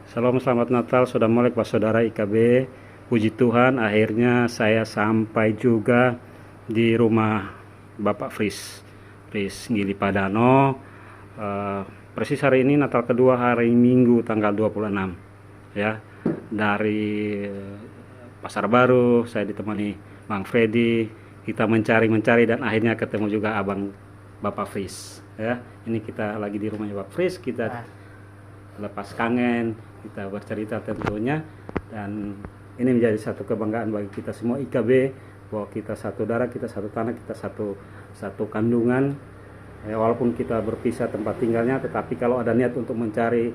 Salam selamat Natal, sudah mulai Pak Saudara IKB. Puji Tuhan, akhirnya saya sampai juga di rumah Bapak Fris Gili Padano. Persis hari ini Natal kedua, hari Minggu tanggal 26 ya. Dari Pasar Baru saya ditemani Bang Freddy. Kita mencari dan akhirnya ketemu juga Abang Bapak Fris ya. Ini kita lagi di rumahnya Bapak Fris, kita lepas kangen, kita bercerita tentunya, dan ini menjadi satu kebanggaan bagi kita semua IKB bahwa kita satu darah, kita satu tanah, kita satu kandungan. Walaupun kita berpisah tempat tinggalnya, tetapi kalau ada niat untuk mencari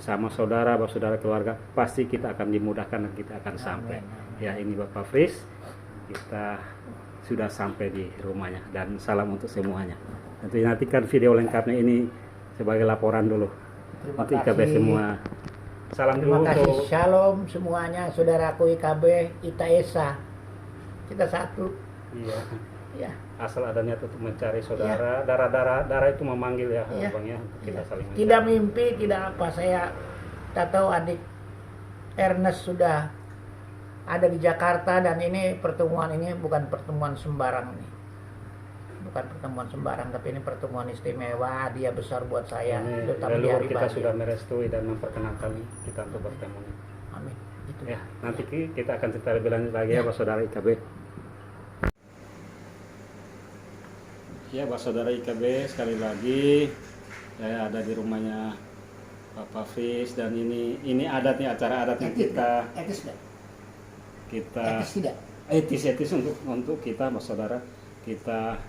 sama saudara, keluarga, pasti kita akan dimudahkan dan kita akan sampai. Ya, ini Bapak Fris, kita sudah sampai di rumahnya, dan salam untuk semuanya. Nantikan video lengkapnya ini sebagai laporan dulu. Terima untuk IKB kasih. semua. Salam Terima dulu kasih. untuk Shalom semuanya, saudaraku IKB Itaesa. Kita satu. iya. Ya. Asal ada niat untuk mencari saudara, darah itu memanggil ya, Iya. Bang ya, untuk kita saling mencari. Tidak mimpi, tidak apa. Saya tak tahu adik Ernest sudah ada di Jakarta, dan ini pertemuan ini bukan pertemuan sembarang nih. Bukan pertemuan sembarang, tapi ini pertemuan istimewa, hadiah besar buat saya. Ini Terutama di leluhur hari kita bahagia. sudah merestui dan memperkenalkan kita untuk bertemu. Amin. Gitu. Ya, nanti kita akan cerita lebih lanjut lagi ya, Pak Saudara IKB. Ya, Pak Saudara IKB, sekali lagi saya ada di rumahnya Bapak Fris, dan ini adat nih, acara adat yang kita Etis tidak? kita Etis tidak? etis untuk kita, Pak Saudara. Kita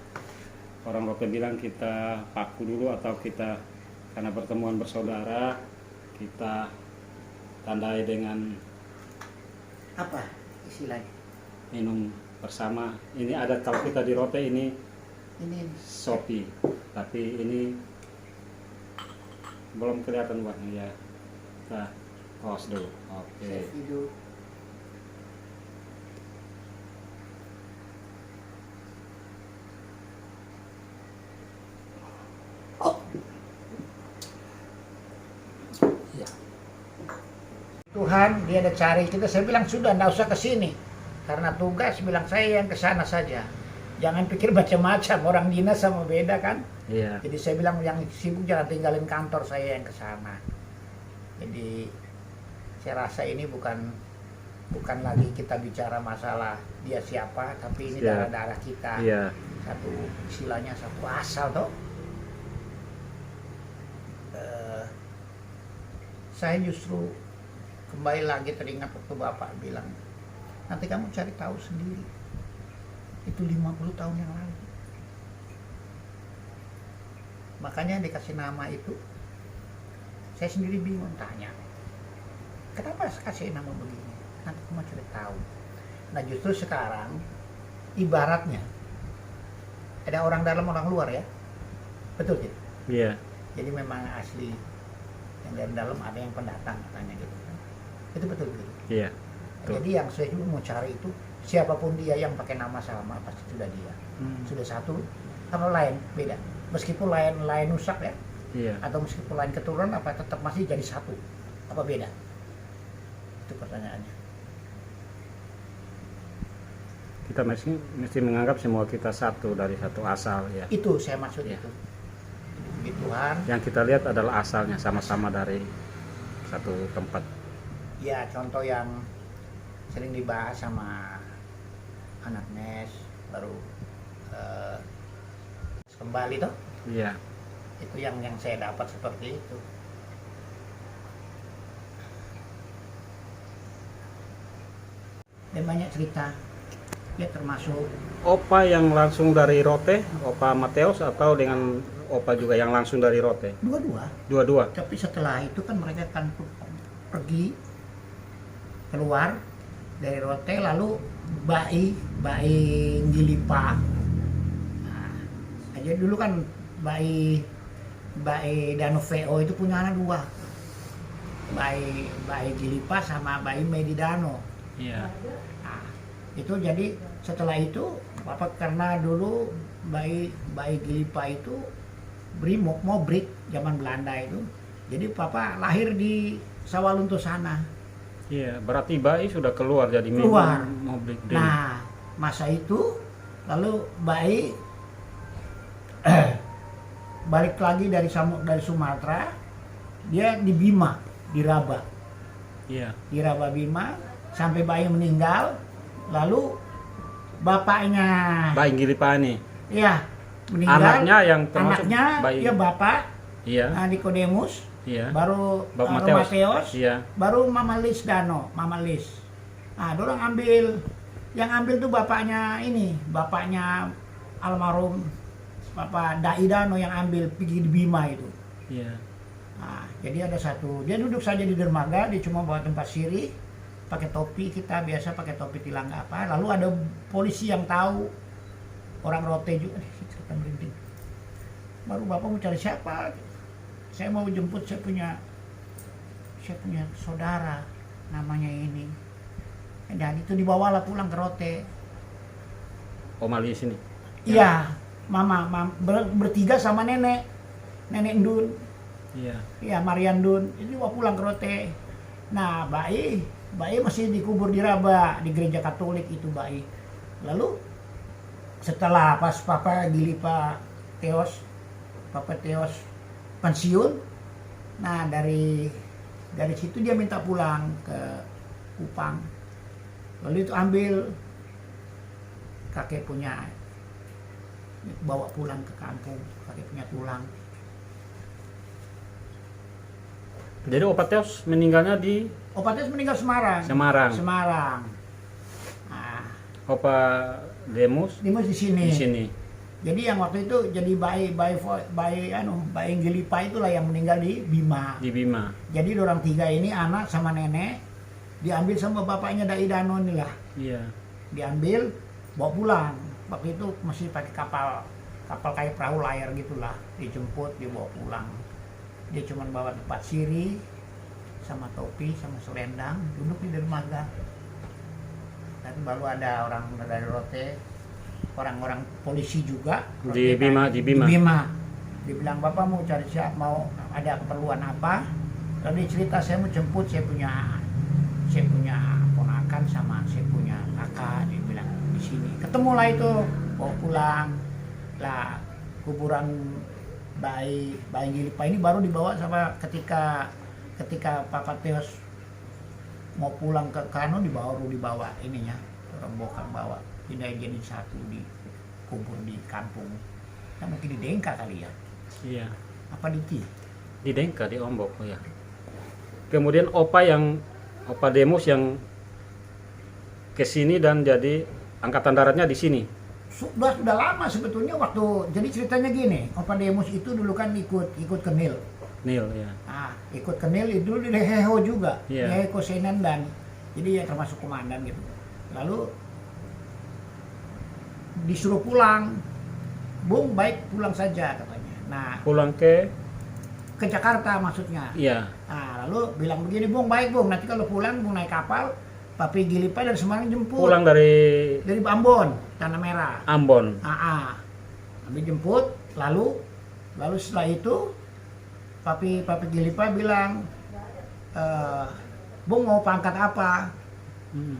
orang Rote bilang kita paku dulu, atau kita karena pertemuan bersaudara kita tandai dengan Apa istilahnya? minum bersama. Ini adat kalau kita di Rote ini Ini sopi, tapi ini belum kelihatan warnanya ya. Kita close dulu. Oke. saya tidur. Oh. Ya. Tuhan, dia ada cari kita. Saya bilang sudah, nggak usah ke sini. Karena tugas, bilang saya yang ke sana saja. Jangan pikir macam-macam, orang dinas sama beda kan. Iya. Jadi saya bilang yang sibuk jangan tinggalin kantor, saya yang ke sana. Jadi saya rasa ini bukan lagi kita bicara masalah dia siapa, tapi ini Siap. darah-darah kita. Iya. Satu istilahnya satu asal toh. Saya justru kembali lagi teringat waktu Bapak bilang, nanti kamu cari tahu sendiri. Itu 50 tahun yang lalu. Makanya dikasih nama itu, saya sendiri bingung tanya, kenapa kasih nama begini? Nanti kamu cari tahu. Nah justru sekarang, ibaratnya, ada orang dalam orang luar ya, betul tidak? Iya. Jadi memang asli, yang dari dalam ada yang pendatang katanya gitu kan. Itu betul gitu. Iya. Betul. Jadi yang saya juga mau cari itu, siapapun dia yang pakai nama sama pasti sudah dia. Sudah satu, kalau lain beda. Meskipun lain nusak ya, Iya. atau meskipun lain keturunan, apa tetap masih jadi satu? Apa beda? Itu pertanyaannya. Kita mesti menganggap semua kita satu dari satu asal ya. Itu saya maksud Iya. itu. Di Tuhan, Yang kita lihat adalah asalnya sama-sama dari satu tempat. ya contoh yang sering dibahas sama anak Nes, baru kembali toh. Iya. Itu yang saya dapat seperti itu. Dan banyak cerita, ya termasuk Opa yang langsung dari Rote, Opa Mateus, atau dengan Opa juga yang langsung dari Rote? dua-dua. Dua-dua. Tapi setelah itu kan mereka kan pergi keluar dari Rote, lalu Bai Gilipa. Nah, aja dulu kan Bai Dano VO itu punya anak dua. Bai Gilipa sama Bai Medidano. Iya. Nah, itu jadi setelah itu Bapak, karena dulu Bai Gilipa itu Brimob Mobrik zaman Belanda itu. Jadi Papa lahir di Sawalunto sana. Iya, berarti Bayi sudah keluar jadi Keluar. mau break dance. Nah, masa itu lalu Bayi balik lagi dari Sumatera, dia di Bima, di Raba. Iya. Di Raba Bima sampai Bayi meninggal, lalu bapaknya Bayi Gilipani. ya meninggal. Anaknya yang termasuk anaknya Bayi. ya bapak Iya. Nikodemus, Iya. baru Bapak Mateos, Iya. baru Mama Lis Dano, Mama Lis. Nah, dorang yang ambil tuh bapaknya almarhum Bapak Dai Dano yang ambil pergi di Bima itu. Iya. Nah, jadi ada satu, dia duduk saja di dermaga, dia cuma bawa tempat sirih, pakai topi, kita biasa pakai topi tilang apa. Lalu ada polisi yang tahu, orang rote juga, cerita merinding. Baru bapak mau cari siapa? Saya mau jemput, saya punya saudara, namanya ini. Dan itu dibawalah pulang ke rote. Om Ali sini. Iya, mama bertiga sama nenek Ndun. Iya. Iya, Marian Dun. Ini mau pulang ke rote. Nah, Bayi masih dikubur di Raba, di gereja Katolik itu Bayi. Lalu setelah pas Papa Teos pensiun, nah dari situ dia minta pulang ke Kupang. Lalu itu ambil kakek punya, bawa pulang ke kampung, kakek punya tulang. Jadi Opa Teos meninggalnya di Opa Teos meninggal Semarang. Semarang. Nah, Opa Demus Dimas di sini. di sini. Jadi yang waktu itu jadi Bayi Gilipa itulah yang meninggal di Bima. Di Bima. Jadi orang tiga ini anak sama nenek diambil sama bapaknya Dai Dano inilah. Iya. Diambil bawa pulang. Waktu itu masih pakai kapal kayak perahu layar gitulah. Dijemput, dibawa pulang. Dia cuma bawa tempat sirih sama topi sama selendang, duduk di dermaga. Dan baru ada orang dari rote, orang-orang polisi juga Di Bima. di Bima. Dibilang bapak mau cari siapa, mau ada keperluan apa? Lalu dia cerita, saya mau jemput, saya punya ponakan sama saya punya kakak. Dia bilang di sini. Ketemulah itu, bawa pulang. Lah kuburan Bayi Gilipa ini baru dibawa sama ketika Papa Teos mau pulang ke Kano, dibawa ininya, rombongan bawa pindah jadi satu, di kubur di kampung. Nah, mungkin di Dengka kali ya. Iya. Apa di Di Dengka, di Ombok, oh ya. Kemudian Opa Demus yang ke sini dan jadi angkatan daratnya di sini. Sudah lama sebetulnya waktu. Jadi ceritanya gini, Opa Demus itu dulu kan ikut ke Nil. Nil ya. Ah, ikut ke Nil itu di Heho juga. Iya. Di Heho Senandan. Jadi ya termasuk komandan gitu. Lalu disuruh pulang. Bung, baik pulang saja katanya. Nah, Pulang ke Jakarta maksudnya. iya. Nah, lalu bilang begini, Bung, baik Bung, nanti kalau pulang Bung naik kapal, Papi Gilipa dari Semarang jemput. Pulang dari Ambon, Tanah Merah. Ambon. Kami jemput, lalu setelah itu Papi Gilipa bilang, Bung mau pangkat apa?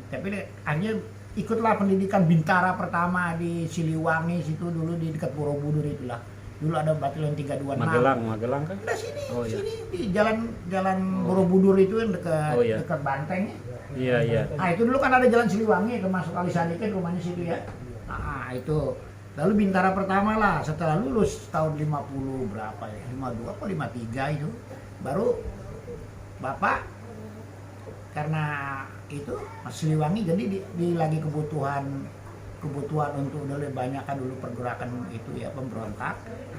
Tapi akhirnya ikutlah pendidikan Bintara pertama di Siliwangi, situ dulu di dekat Borobudur itulah. Dulu ada Batalion 326. Magelang kan? Nah, sini, Oh, iya. sini di jalan Borobudur itu yang dekat Oh, iya. dekat Banteng. Iya, iya. Nah, itu dulu kan ada jalan Siliwangi, termasuk Alisadikin rumahnya situ ya. Nah, itu. Lalu Bintara pertama lah, setelah lulus tahun 50 berapa ya? 52 apa 53 itu. Baru Bapak karena itu Mas Siliwangi jadi di lagi kebutuhan untuk dulu banyak kan dulu pergerakan itu ya, pemberontak.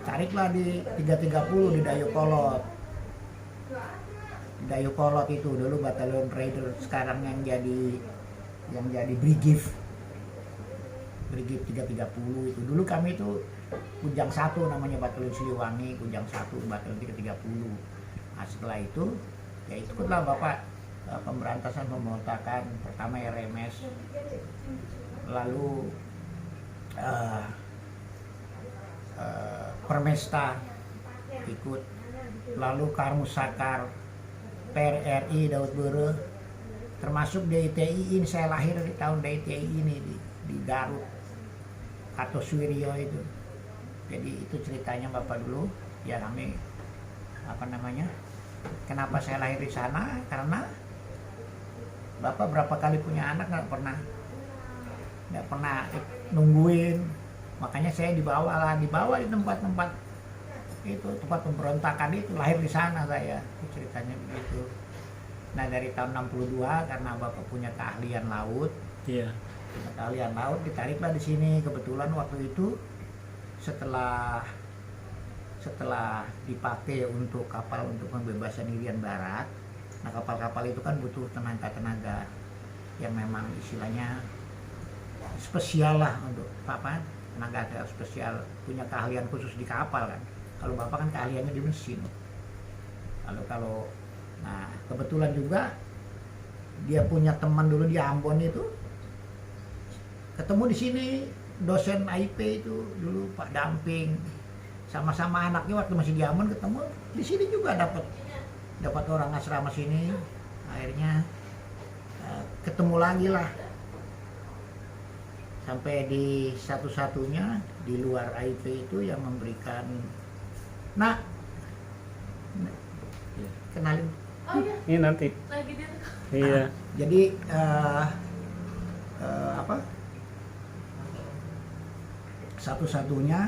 Tariklah di 330 di Dayakolot. Dayakolot itu dulu Batalion Raider, sekarang yang jadi Brigif 330 itu. Dulu kami itu Kujang 1 namanya, Batalion Siliwangi, Kujang 1 Batalion 330. Nah, setelah itu ya ikutlah Bapak pemberantasan pemberontakan, pertama RMS, lalu Permesta ikut, lalu Karmus Sakar, DPR RI Daud Bere, termasuk DITI. Ini saya lahir di tahun DITI ini di Garut, Kartosuwiryo itu. Jadi itu ceritanya Bapak dulu. Ya kami kenapa saya lahir di sana, karena Bapak berapa kali punya anak nggak pernah nungguin. Makanya saya dibawa di tempat-tempat itu, tempat pemberontakan itu, lahir di sana saya. Itu ceritanya begitu. Nah dari tahun 62 karena Bapak punya keahlian laut, Iya. keahlian laut ditariklah di sini. Kebetulan waktu itu setelah dipakai untuk kapal untuk pembebasan Irian Barat. Nah kapal-kapal itu kan butuh tenaga yang memang istilahnya spesial lah, untuk tenaga spesial, punya keahlian khusus di kapal kan. Kalau Bapak kan keahliannya di mesin. Nah kebetulan juga dia punya teman dulu di Ambon itu, ketemu di sini dosen IP itu dulu Pak Damping, sama-sama anaknya waktu masih di Ambon ketemu di sini juga dapat orang asrama sini. Akhirnya ketemu lagi lah, sampai di satu-satunya di luar IP itu yang memberikan. Nah, kenalin. Oh iya, Ini nanti. lagi dia. Iya. Jadi satu-satunya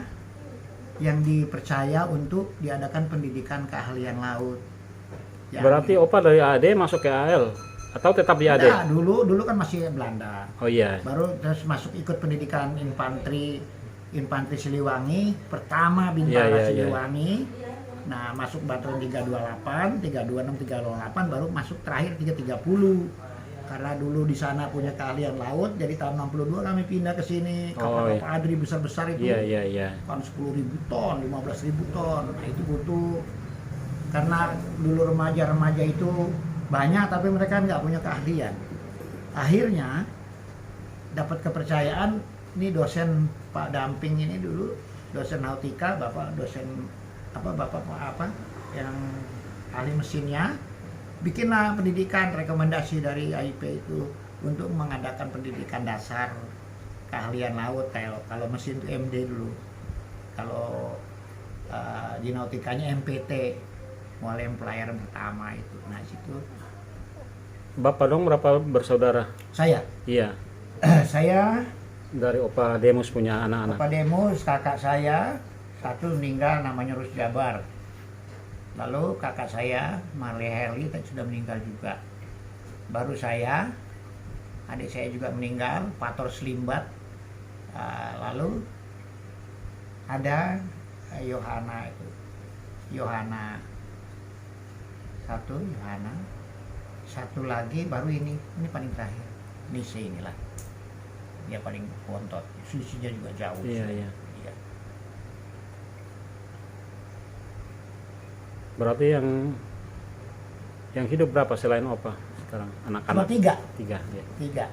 yang dipercaya untuk diadakan pendidikan keahlian laut. Yang Berarti Opa dari AD masuk ke AL atau tetap di AD? Nah, dulu kan masih Belanda. Oh iya. Baru terus masuk ikut pendidikan infanteri Siliwangi, pertama Bintara Iya. Siliwangi. Nah, masuk Batalion 328, 326, 328, baru masuk terakhir 330. Karena dulu di sana punya keahlian laut, jadi tahun 62 kami pindah ke sini. Kapal-kapal Adri besar-besar itu. Iya. Kan 10.000 ton, 15.000 ton. Nah, itu butuh, karena dulu remaja-remaja itu banyak tapi mereka nggak punya keahlian. Akhirnya dapat kepercayaan, ini dosen Pak Damping ini dulu dosen nautika, bapak yang ahli mesinnya, bikinlah pendidikan, rekomendasi dari AIP itu untuk mengadakan pendidikan dasar keahlian laut. Kalau mesin itu MD dulu, kalau di nautikanya MPT, mulai pelayaran pertama itu. Nah situ Bapak dong berapa bersaudara? saya Iya. saya Dari Opa Demus punya anak-anak. Bapak Demus, kakak saya satu meninggal namanya Rus Jabar. Lalu kakak saya Marley Herli sudah meninggal juga. Baru saya, adik saya juga meninggal, Pator Slimbat. Lalu ada Yohana itu, Yohana satu lagi baru ini paling terakhir, Nise inilah. Dia paling bontot, selisihnya juga jauh. Iya. Iya. Berarti yang hidup berapa selain Opa sekarang Cuma anak-anak? tiga. Ya.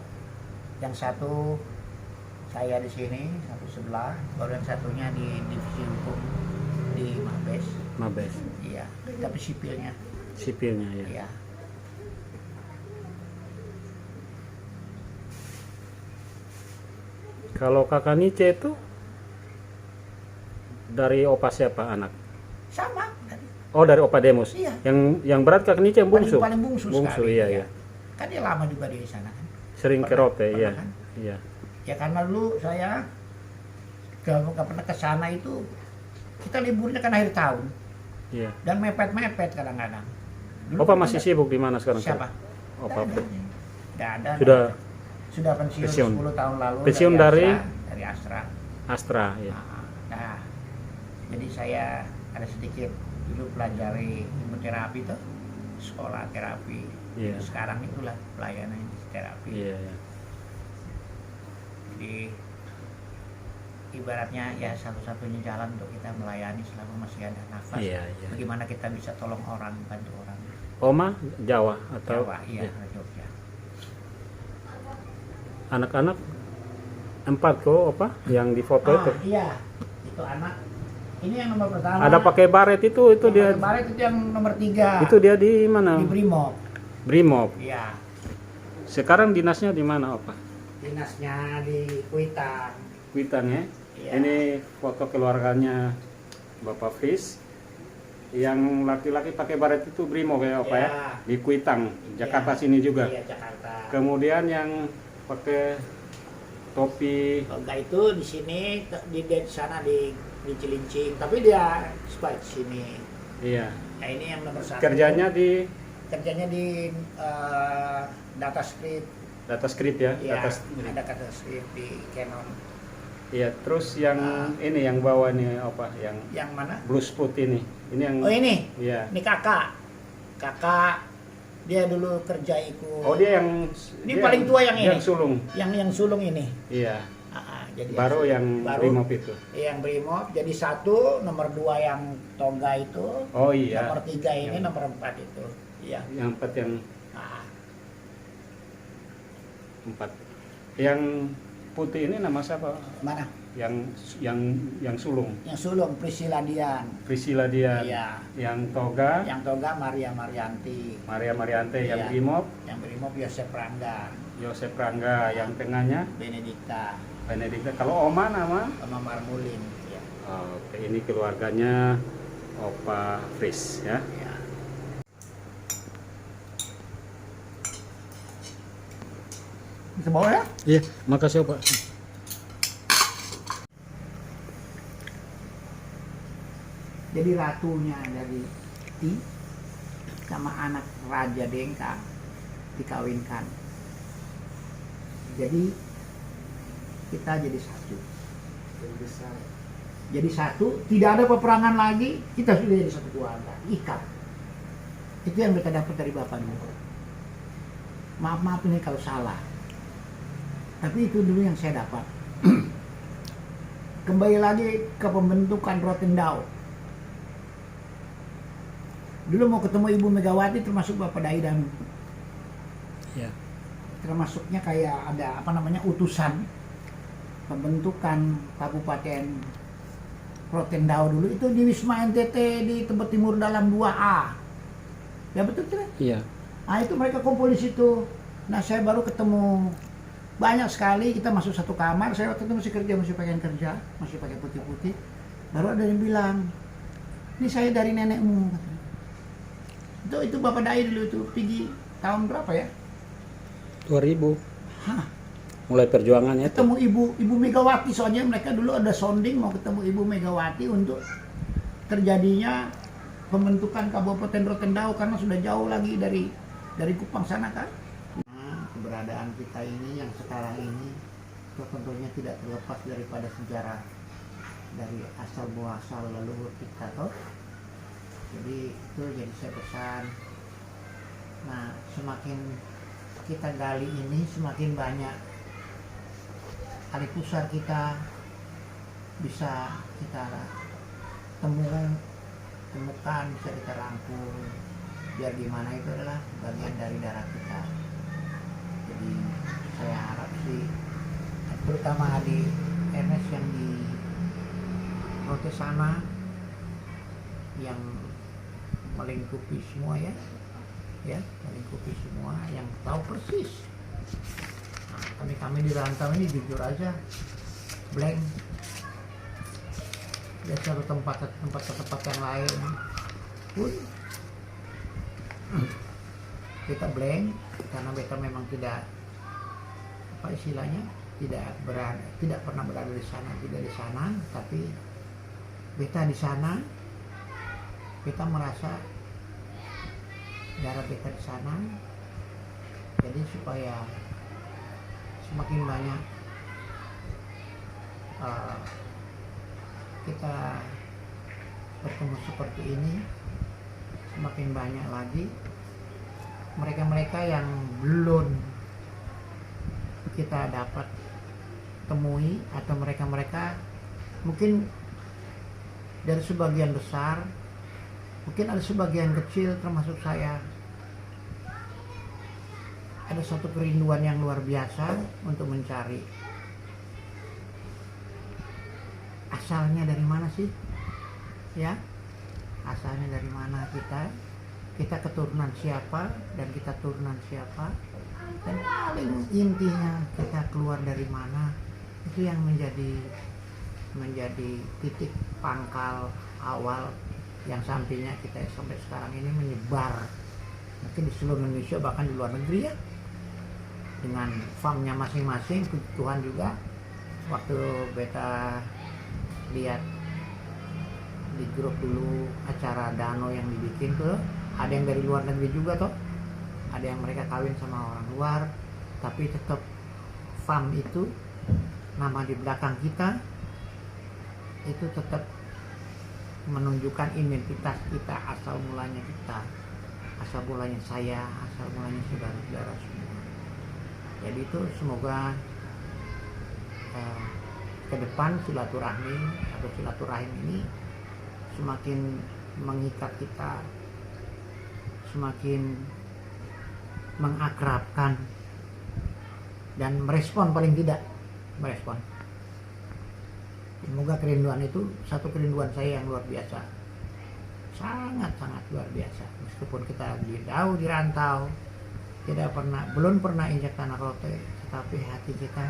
Yang satu saya di sini, satu sebelah, baru yang satunya di divisi hukum di Mabes. Iya, tapi sipilnya. Sipilnya ya. Iya. Kalau kakak Nice itu dari Opa siapa anak? Sama. Oh dari Opa Demus. Iya. Yang berat kakak Nice yang bungsu. Paling bungsu sekali. Iya. Kan dia lama juga di sana kan. Sering ke Pernah- Rote, iya. pernah kan? Iya. Ya karena dulu saya nggak pernah ke sana itu, kita liburnya kan akhir tahun Iya. dan mepet-mepet kadang-kadang. Dulu Opa kan masih kita- sibuk di mana sekarang? Siapa? Opa. Nggak ada. Sudah pensiun 10 tahun lalu. Pensiun dari Astra. Astra ya. Nah, jadi saya ada sedikit dulu pelajari ilmu terapi tuh, sekolah terapi. Iya. Sekarang itulah pelayanan terapi. Iya. Jadi ibaratnya ya satu-satunya jalan untuk kita melayani selama masih ada nafas. Iya. Bagaimana kita bisa tolong orang, bantu orang. Oma Jawa atau Jawa, iya, Jogja. anak-anak 4 kok Opa yang di foto itu. Iya, itu anak Ini yang nomor pertama. Ada pakai baret itu dia. Pakai baret itu yang nomor 3. Itu dia di mana? Di Brimob. Brimob. Iya. Sekarang dinasnya di mana, Opa? Dinasnya di Kuitang. Kuitang ya. Iya. Ini foto keluarganya Bapak Fris. Yang laki-laki pakai baret itu Brimob ya, Opa ya. Iya. Di Kuitang, Jakarta Iya. sini juga. Iya, Jakarta. Kemudian yang pakai topi Toga itu di sini, di sana di Cilincing, tapi dia sebaik sini. iya. Nah, ini yang nomor 1. Kerjanya di Kerjanya di data script. data script ya, Iya, data script. ada data script di Canon. Iya, terus yang ini yang bawa nih apa? Yang mana? Blue Spot ini. Ini yang Oh ini, iya. ini kakak. Kakak dia dulu kerja ikut. Oh, dia yang Ini paling tua yang ini. Yang sulung. Yang sulung ini. Iya. Jadi Baru yang Brimob itu. Yang Brimob. Jadi 1, nomor 2 yang Toga itu. Oh iya. Nomor 3 ini, nomor 4 itu. Iya. Yang 4 yang Nah, 4. Yang putih ini nama siapa? mana? Yang sulung. Yang sulung Priscilla Dian. Priscilla dia. Iya. Yang toga Yang Toga Maria Marianti. Maria Mariante, yang Iya. Brimob Yang Brimob Yosef Rangga. Yosef Rangga, yang tengahnya Benedikta. Benedikta. Kalau Oma nama? Sama Marmulin. Ya. Oke, ini keluarganya Opa Fris ya. Ya. Bisa bawa ya? Iya, makasih Opa. Jadi ratunya dari Ti sama anak Raja Dengka dikawinkan. Jadi kita jadi satu. Jadi satu, tidak ada peperangan lagi, kita sudah jadi satu keluarga, ikat. Itu yang kita dapat dari Bapak dulu. Maaf ini kalau salah. Tapi itu dulu yang saya dapat. Kembali lagi ke pembentukan Rotendao. Dulu mau ketemu Ibu Megawati termasuk Bapak Daidan. Ya. Termasuknya kayak ada utusan pembentukan Kabupaten Rotendao dulu itu di Wisma NTT di Tebet Timur Dalam 2A. Ya betul tidak? Iya. Nah itu mereka kumpul di situ. Nah saya baru ketemu banyak sekali, kita masuk satu kamar, saya waktu itu masih pengen kerja, masih pakai putih-putih. Baru ada yang bilang, ini saya dari nenekmu. Itu Bapak Dai dulu itu, pergi tahun berapa ya? 2000. Hah, Mulai perjuangannya itu. ketemu Ibu Megawati, soalnya mereka dulu ada sounding mau ketemu Ibu Megawati untuk terjadinya pembentukan Kabupaten Rotendao karena sudah jauh lagi dari Kupang sana kan. Nah, keberadaan kita ini yang sekarang ini itu tentunya tidak terlepas daripada sejarah dari asal muasal leluhur kita toh. Jadi itu jadi saya pesan. Nah, semakin kita gali ini semakin banyak ahli pusar kita bisa kita temukan, bisa kita rangkum, biar gimana itu adalah bagian dari darah kita. Jadi saya harap sih terutama di NS yang di Rote sana yang melingkupi semua ya melingkupi semua yang tahu persis. Nah, kami di rantau ini jujur aja blank. Ya satu tempat yang lain pun kita blank karena beta memang tidak apa istilahnya tidak pernah berada di sana, tidak di sana, tapi beta di sana, beta merasa darah beta di sana, jadi supaya semakin banyak kita bertemu seperti ini, semakin banyak lagi mereka-mereka yang belum kita dapat temui atau mereka-mereka mungkin dari sebagian besar, mungkin ada sebagian kecil termasuk saya, ada satu kerinduan yang luar biasa untuk mencari asalnya dari mana sih ya, asalnya dari mana kita keturunan siapa dan kita turunan siapa, dan paling intinya kita keluar dari mana, itu yang menjadi titik pangkal awal yang sampainya kita sampai sekarang ini menyebar mungkin di seluruh Indonesia, bahkan di luar negeri ya, dengan farmnya masing-masing. Tuhan juga waktu beta lihat di grup dulu acara Dano yang dibikin tuh, ada yang dari luar negeri juga toh, ada yang mereka kawin sama orang luar, tapi tetap farm itu nama di belakang kita itu tetap menunjukkan identitas kita, asal mulanya kita, asal mulanya saya, asal mulanya saudara-saudara semua. Jadi itu semoga ke depan silaturahmi atau silaturahim ini semakin mengikat kita, semakin mengakrabkan dan merespon, paling tidak merespon. Semoga kerinduan itu satu kerinduan saya yang luar biasa, sangat-sangat luar biasa. Meskipun kita jauh di rantau, belum pernah injak tanah Rote, tetapi hati kita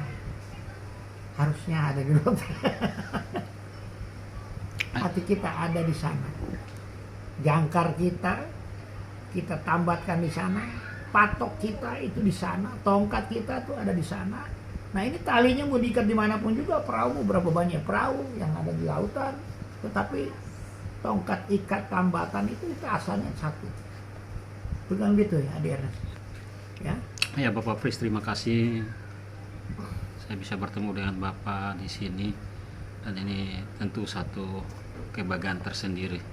harusnya ada di Rote. Hati kita ada di sana, jangkar kita tambatkan di sana, patok kita itu di sana, tongkat kita tuh ada di sana. Nah ini talinya mau diikat dimanapun juga, perahu mau berapa banyak perahu yang ada di lautan, tetapi tongkat ikat tambatan itu asalnya satu. Bukan gitu ya, Adik Ernest? Ya. Ya Bapak Fris, terima kasih. Saya bisa bertemu dengan Bapak di sini, dan ini tentu satu kebahagiaan tersendiri.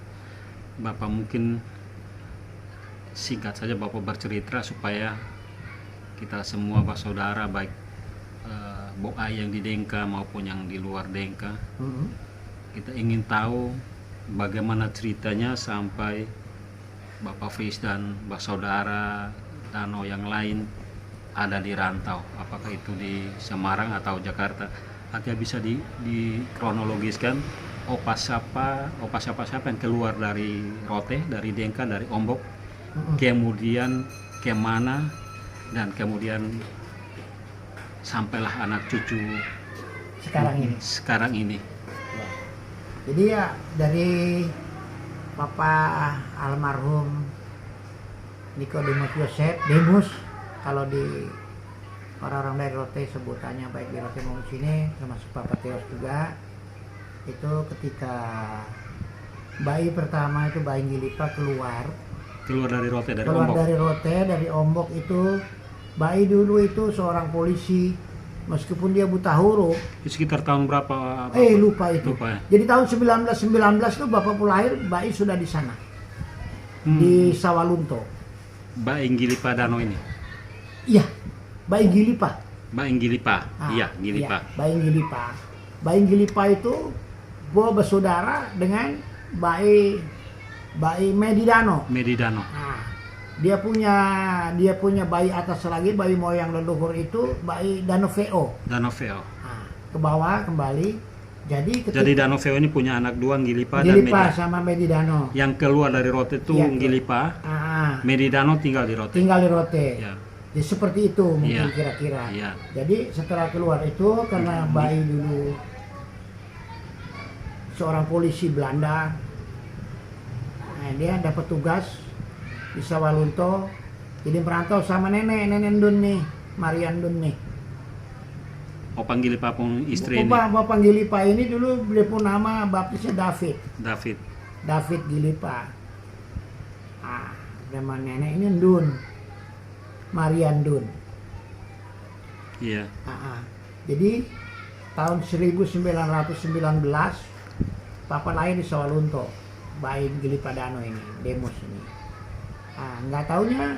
Bapak mungkin singkat saja Bapak bercerita supaya kita semua bersaudara, baik Boa yang di Dengka maupun yang di luar Dengka, kita ingin tahu bagaimana ceritanya sampai Bapak Fris dan bersaudara Dano yang lain ada di rantau, apakah itu di Semarang atau Jakarta. Artinya bisa di kronologiskan opa siapa yang keluar dari Rote, dari Dengka, dari Ombok, kemudian kemana, dan kemudian sampailah anak cucu sekarang ini. Ya. Jadi ya dari Papa almarhum Nikodemus Yosef, Demus kalau di orang-orang dari Rote sebutannya, baik di Rote maupun sini, termasuk Papa Teos juga, itu ketika bayi pertama itu bayi Gilipa keluar dari Rote, dari Rote, dari Ombok itu. Bayi dulu itu seorang polisi, meskipun dia buta huruf. Sekitar tahun berapa? Lupa itu. Lupa, ya? Jadi tahun 1919 itu bapakku lahir, bayi sudah di sana. Di Sawalunto. Bayi Gilipa Dano ini? Iya, bayi Gilipa. Bayi Gilipa, iya Gilipa. Iya, bayi Gilipa. Bayi Gilipa itu bersaudara dengan bayi Medidano. Nah, dia punya bayi atas lagi, bayi moyang leluhur itu bayi Danoveo. Nah, ke bawah kembali. Jadi Danoveo ini punya anak dua, Gilipa sama Medidano. Yang keluar dari Rote itu Gilipa. Medidano tinggal di Rote. Ya. Jadi seperti itu mungkin kira-kira. Ya. Jadi setelah keluar itu karena bayi dulu seorang polisi Belanda, nah, dia dapat tugas di Sawalunto, jadi merantau sama nenek Ndun nih, Marian Ndun nih. Opang Gilipa pun istri ini. Opang Gilipa ini dulu dia pun nama baptisnya David Gilipa. Nama nenek ini Ndun, Marian Ndun. Iya. Jadi tahun 1919 Papa lahir di Sawalunto, bayi Gilipa Dano ini, Demus ini. Nggak taunya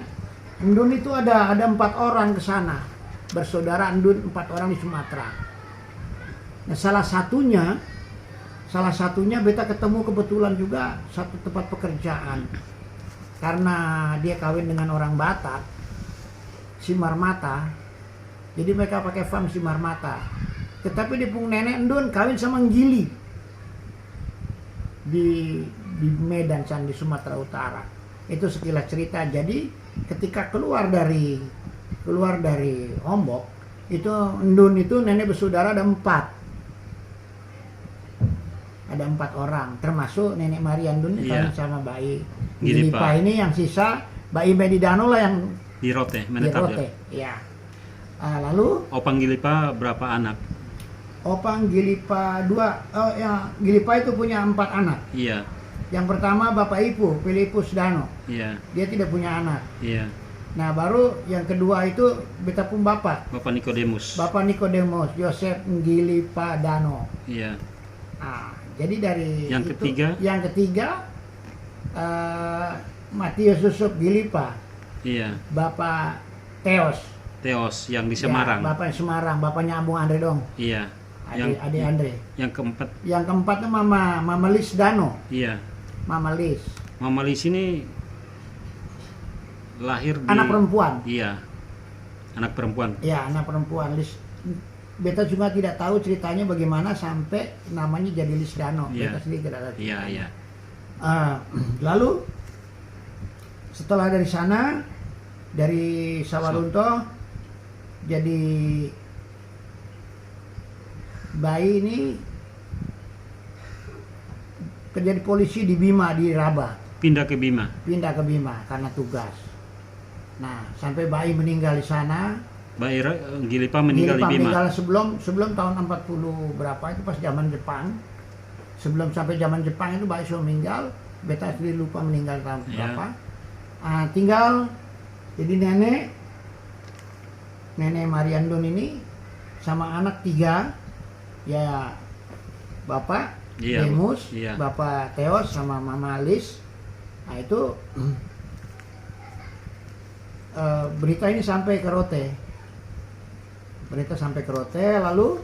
Ndun itu ada 4 orang ke sana, bersaudara Ndun 4 orang di Sumatera. Nah, salah satunya beta ketemu kebetulan juga satu tempat pekerjaan, karena dia kawin dengan orang Batak, Simarmata. Jadi mereka pakai farm Simarmata. Tetapi di pung nenek Ndun kawin sama Gili. di Medan sana, di Sumatera Utara. Itu sekilas cerita. Jadi ketika keluar dari Ombok itu, Ndun itu nenek bersaudara ada 4. Ada 4 orang, termasuk nenek Marian Ndun Iya. sama Bayi Gilipa. Gilipa ini yang sisa. Bayi Medidano lah yang Di Rote, di menetap Rote. ya. Ya. Lalu Opang Gilipa berapa anak? Opang Gilipa 2. Oh ya, Gilipa itu punya 4 anak. Iya, Yang pertama Bapak Ipu, Filipus Dano. iya, Dia tidak punya anak. iya. Nah, baru yang kedua itu betapun Bapak. Bapak Nikodemus. Bapak Nikodemus, Yosef Gilipa Dano. Iya. Nah, jadi dari Yang ketiga? Yang ketiga Matius Yusuf Gilipa, Iya. Bapak Teos. Teos yang di Ya, Semarang. Bapak Semarang, bapaknya Abung Andre dong. Iya. Adik Andre. Yang keempat, Yang keempat itu Mama Lis Dano. iya. Mama Lis. Mama Lis ini lahir di Anak perempuan. Iya. Anak perempuan. Ya, anak perempuan. Lis. Beta juga tidak tahu ceritanya bagaimana sampai namanya jadi Lis Dano. Iya. Beta sendiri tidak tahu. Iya, iya. Lalu setelah dari sana, dari Sawalunto, jadi Bayi ini kerja di polisi di Bima, di Rabah. Pindah ke Bima. Pindah ke Bima karena tugas. Nah, sampai Bayi meninggal di sana. Gilipa meninggal di Bima. Meninggal sebelum tahun 40 berapa itu, pas zaman Jepang. Sebelum sampai zaman Jepang itu Bayi sudah meninggal. Beta sendiri lupa meninggal tahun Iya. berapa. Tinggal jadi nenek Mariandon ini sama anak 3, ya Bapak Iya, Demus, iya. Bapak Teos sama Mama Lis. Nah itu berita ini sampai ke Rote. Berita sampai ke Rote, lalu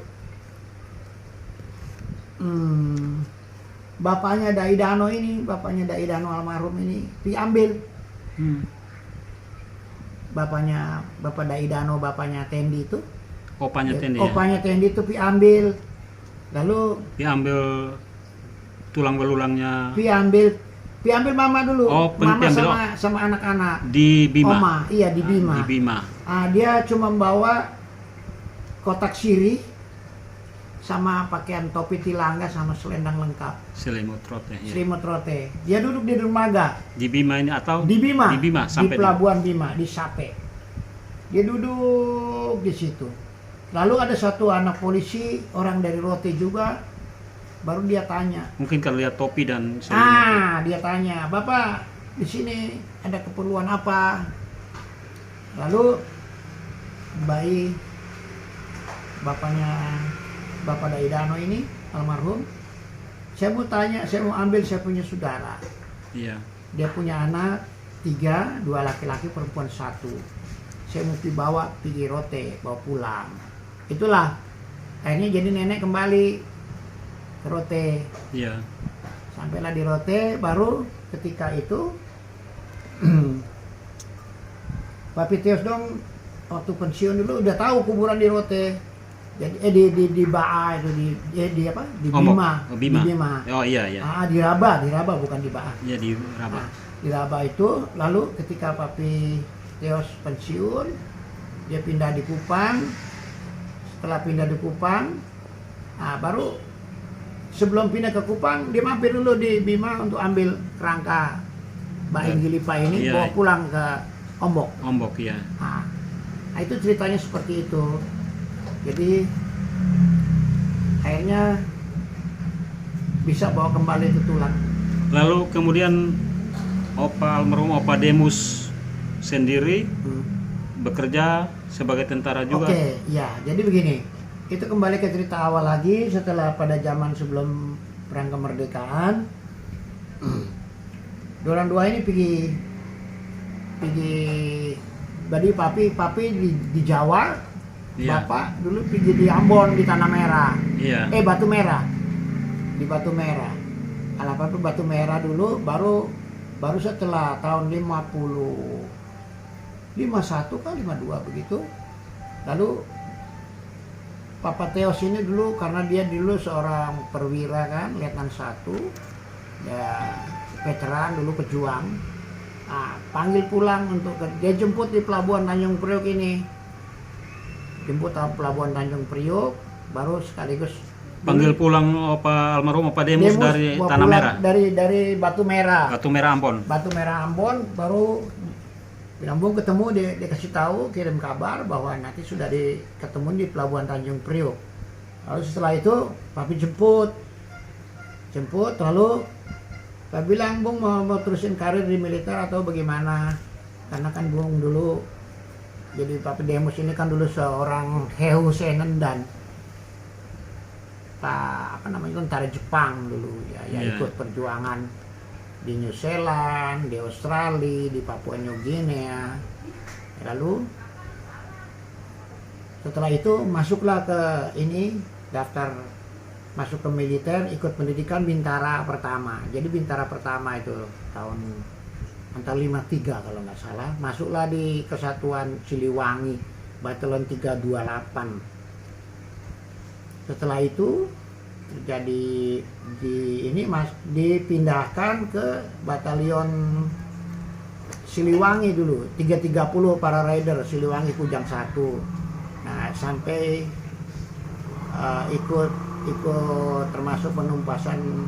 bapaknya Daidano ini, bapaknya Daidano almarhum ini diambil. Bapak Daidano, bapaknya Tendi itu. Opanya Tendi ya. Opanya Tendi itu diambil. Lalu Diambil tulang belulangnya diambil mama dulu. Oh, Mama diambil, sama anak-anak. di Bima. Oma, iya di Bima. Di Bima. Dia cuma bawa kotak sirih sama pakaian topi tilangga sama selendang lengkap. Selimut Rote ya. Selimut Rote. Dia duduk di dermaga. Di Bima ini atau Di Bima. Di Bima Di sampai pelabuhan Bima, di Sape. Dia duduk di situ. Lalu ada satu anak polisi, orang dari Rote juga, baru dia tanya. mungkin kalau lihat topi dan selimut. Dia tanya, Bapak di sini ada keperluan apa? Lalu Bayi, bapaknya Bapak Daidano ini almarhum, saya mau tanya, saya mau ambil saya punya saudara. Iya. Dia punya anak 3, 2 laki-laki, perempuan 1. Saya mau pergi Rote, bawa pulang. Itulah akhirnya jadi nenek kembali ke Rote. Iya. Sampailah di Rote, baru ketika itu Papi Teos dong waktu pensiun dulu udah tahu kuburan di Rote. Jadi di Baa itu di apa? Di Bima. Oh, Bima. Di Bima. Oh iya iya. Di Rabah bukan di Baa. Iya di Rabah. Di Rabah itu, lalu ketika Papi Teos pensiun, dia pindah di Kupang. Setelah pindah di Kupang, baru sebelum pindah ke Kupang, dia mampir dulu di Bima untuk ambil kerangka Bayi Gilipa ini, Iya. bawa pulang ke Ombok. Ombok ya. Nah, itu ceritanya seperti itu. Jadi akhirnya bisa bawa kembali itu tulang. Lalu kemudian almarhum Opa Demus sendiri bekerja sebagai tentara juga. Oke, ya. Jadi begini. Itu kembali ke cerita awal lagi setelah pada zaman sebelum perang kemerdekaan. Dorang dua ini pergi jadi papi di Jawa, Iya. bapak dulu pergi di Ambon di Tanah Merah. Iya. Batu Merah. Di Batu Merah. Alapan tuh Batu Merah dulu, baru setelah tahun 51 kan 52 begitu. Lalu Papa Teos ini dulu karena dia dulu seorang perwira kan, Letnan 1. ya, veteran dulu pejuang. Panggil pulang untuk dia jemput di pelabuhan Tanjung Priok ini, jemput di pelabuhan Tanjung Priok, baru sekaligus Panggil pulang almarhum Opa Demus dari bawa Tanah pulang Merah, dari Batu Merah. Batu Merah Ambon. Batu Merah Ambon, baru di Ambon ketemu, dikasih tahu, kirim kabar bahwa nanti sudah ketemu di pelabuhan Tanjung Priok. Lalu setelah itu papi jemput, lalu papi bilang, Bung mau terusin karir di militer atau bagaimana? Karena kan Bung dulu, jadi papi Demus ini kan dulu seorang Heu Senendan, tentara Jepang dulu ya, ikut perjuangan di New Zealand, di Australia, di Papua New Guinea. Lalu setelah itu masuklah ke ini, daftar masuk ke militer, ikut pendidikan Bintara Pertama. Jadi Bintara Pertama itu tahun antara 53 kalau nggak salah, masuklah di Kesatuan Siliwangi, Batalion 328. Setelah itu jadi dipindahkan ke Batalion Siliwangi dulu, 330 para Raider Siliwangi Kujang 1. Nah, sampai ikut termasuk penumpasan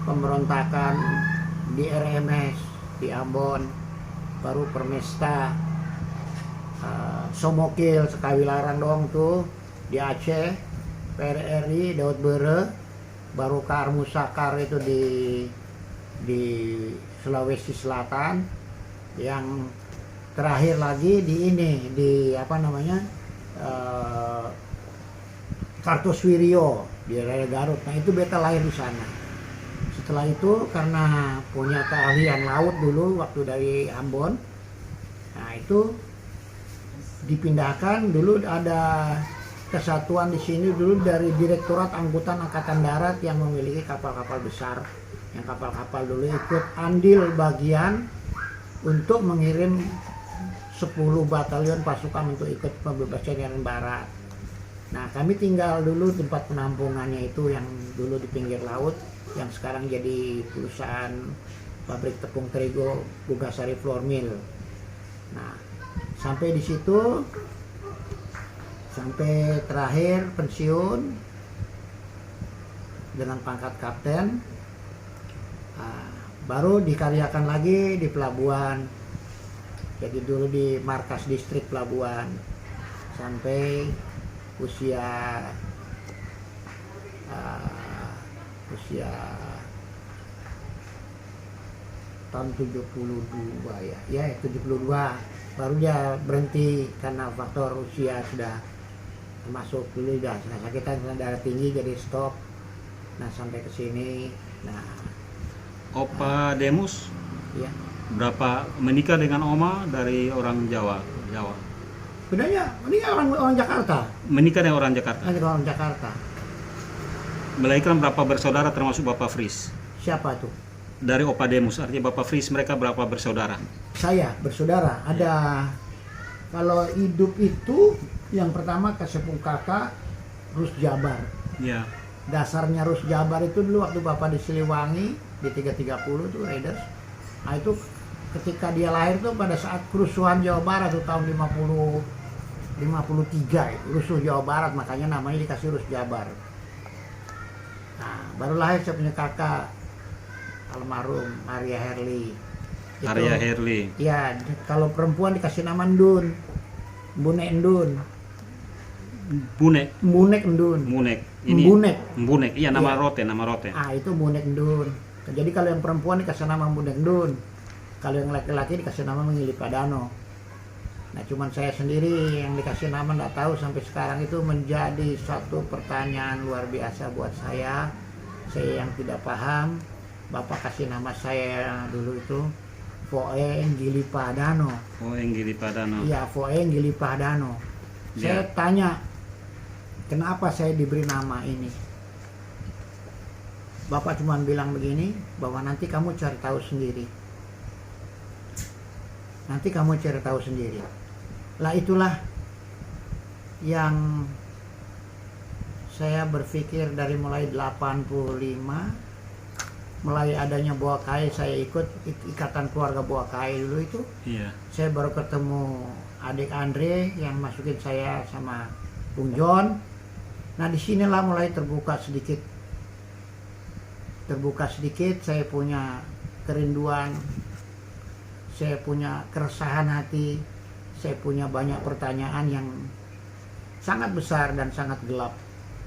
pemberontakan di RMS di Ambon, baru Permesta, Somokil Sekawilaran doang tuh di Aceh, PRRI Daud Bere, baru Karmusakar itu di Sulawesi Selatan, yang terakhir lagi di Kartosuwiryo di daerah Garut. Nah, itu beta lahir di sana. Setelah itu karena punya keahlian laut dulu waktu dari Ambon, nah itu dipindahkan. Dulu ada kesatuan di sini dulu dari Direktorat Angkutan Angkatan Darat yang memiliki kapal-kapal besar. Yang kapal-kapal dulu ikut andil bagian untuk mengirim 10 batalion pasukan untuk ikut pembebasan Irian Barat. Nah, kami tinggal dulu tempat penampungannya itu yang dulu di pinggir laut, yang sekarang jadi perusahaan pabrik tepung terigu Bugasari Flour Mill. Nah, sampai di situ, sampai terakhir pensiun dengan pangkat kapten. Baru dikaryakan lagi di pelabuhan, jadi dulu di markas distrik pelabuhan sampai usia tahun 72 ya 72, baru dia berhenti karena faktor usia sudah masuk dulu, sudah sakitan darah tinggi jadi stop. Nah, sampai ke sini. Nah, Opa Demus ya, berapa menikah dengan Oma dari orang Jawa? sebenarnya ini orang Jakarta. Menikah dengan orang Jakarta. Orang Jakarta. Melahirkan berapa bersaudara termasuk Bapak Fris? Siapa tuh? Dari Opa Demus, artinya Bapak Fris mereka berapa bersaudara? Saya bersaudara. Ada kalau hidup itu yang pertama Kasepung kakak Rus Jabar. Ya. Dasarnya Rus Jabar itu dulu waktu Bapak di Siliwangi di 330 tuh Raiders. Nah, itu ketika dia lahir tuh pada saat kerusuhan Jawa Barat tuh tahun 53 itu, rusuh Jawa Barat, makanya namanya dikasih Rus Jabar. Nah, baru lahir saya punya kakak almarhum Maria Herli. Maria Herli. Ya, kalau perempuan dikasih nama Ndun. Bunek Ndun. Bunek. Ndun. Munek. Ini Mbunek. Iya, nama rote. Itu Bunek Ndun. Jadi kalau yang perempuan dikasih nama Bunek Ndun. Kalau yang laki-laki dikasih nama Mengili Padano. Nah, cuman saya sendiri yang dikasih nama nggak tahu sampai sekarang, itu menjadi satu pertanyaan luar biasa buat saya. Saya yang tidak paham. Bapak kasih nama saya dulu itu Foe Enggili Padano. Iya, Foe Enggili Padano. Saya tanya, kenapa saya diberi nama ini? Bapak cuma bilang begini, bahwa nanti kamu cari tahu sendiri. Lah, itulah yang saya berpikir dari mulai 85 mulai adanya Boa Kai, saya ikut ikatan keluarga Boa Kai dulu itu. Iya. Saya baru ketemu adik Andre yang masukin saya sama Bung John. Nah disinilah mulai terbuka sedikit, saya punya kerinduan, saya punya keresahan hati, saya punya banyak pertanyaan yang sangat besar dan sangat gelap